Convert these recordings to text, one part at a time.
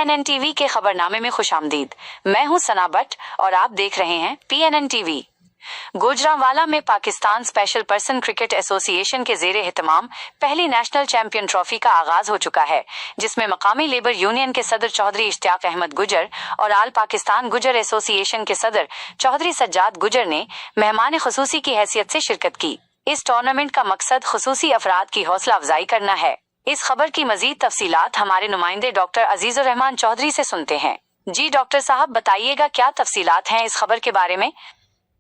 PNN TV के खबरनामे में खुशामदीद। मैं हूं सना भट्ट और आप देख रहे हैं PNN टीवी। गुजरांवाला में Pakistan special person cricket association के ज़ेरे एहतमाम पहली नेशनल चैंपियन ट्रॉफी का आगाज हो चुका है, जिसमें मकामी लेबर यूनियन के सदर चौधरी इश्तियाक अहमद गुजर और आल पाकिस्तान गुजर एसोसिएशन के सदर चौधरी सज्जाद गुजर ने मेहमान खुसूसी की हैसियत से शिरकत की। इस टूर्नामेंट का मकसद खुसूसी अफराद की हौसला अफजाई करना है। इस खबर की मजीद तफसीलात हमारे नुमाइंदे डॉक्टर अजीजुर रहमान चौधरी से सुनते हैं। जी डॉक्टर साहब, बताइएगा क्या तफसीलात हैं इस खबर के बारे में।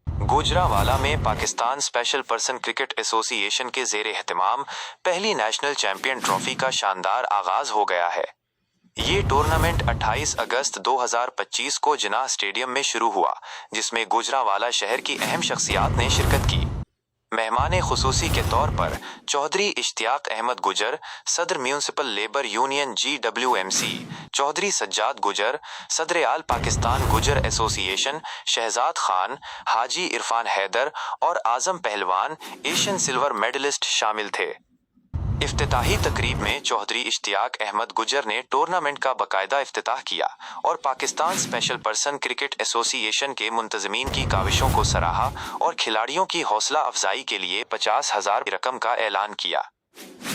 गुजरांवाला में Pakistan special person cricket association के ज़ेरे एहतमाम पहली नेशनल चैंपियन ट्रॉफी का शानदार आगाज हो गया है। ये टूर्नामेंट 28 अगस्त 2025 को जिन्नाह स्टेडियम में शुरू हुआ, जिसमें गुजरांवाला शहर की अहम शख्सियात ने शिरकत की। मेहमान खुसूसी के तौर पर चौधरी इश्तियाक अहमद गुजर, सदर municipal labour union GWMC, Chaudhry Sajjad Gujjar, सदर आल पाकिस्तान गुजर एसोसिएशन शहजाद खान, हाजी इरफान हैदर और आजम पहलवान एशियन सिल्वर मेडलिस्ट शामिल थे। इफ्तिताही तकरीब में चौधरी इश्तियाक अहमद गुजर ने टूर्नामेंट का बाकायदा इफ्तिताह किया और Pakistan special person cricket association के मुंतजमीन की काविशों को सराहा और खिलाड़ियों की हौसला अफजाई के लिए 50,000 रकम का ऐलान किया।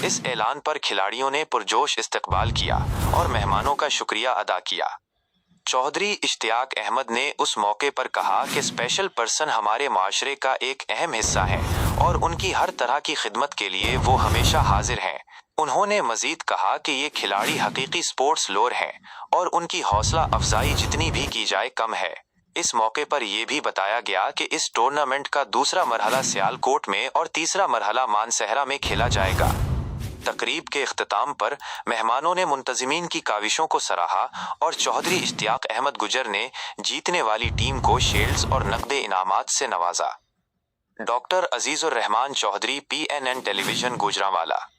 इस ऐलान पर खिलाड़ियों ने पुरजोश इस्तकबाल किया और मेहमानों का शुक्रिया अदा किया। चौधरी इश्तियाक अहमद ने उस मौके पर कहा कि स्पेशल पर्सन हमारे माशरे का एक अहम हिस्सा है और उनकी हर तरह की खिदमत के लिए वो हमेशा हाजिर हैं। उन्होंने मजीद कहा कि ये खिलाड़ी हकीकी स्पोर्ट्स लोर हैं और उनकी हौसला अफजाई जितनी भी की जाए कम है। इस मौके पर यह भी बताया गया कि इस टूर्नामेंट का दूसरा मरहला सियालकोट में और तीसरा मरहला मानसहरा में खेला जाएगा। तकरीब के इख्तिताम पर मेहमानों ने मुंतजिमीन की काविशों को सराहा और चौधरी इश्तियाक अहमद गुजर ने जीतने वाली टीम को शील्ड्स और नकदे इनामात से नवाजा। Doctor Azizur Rehman Chaudhry, PNN television, Gujranwala.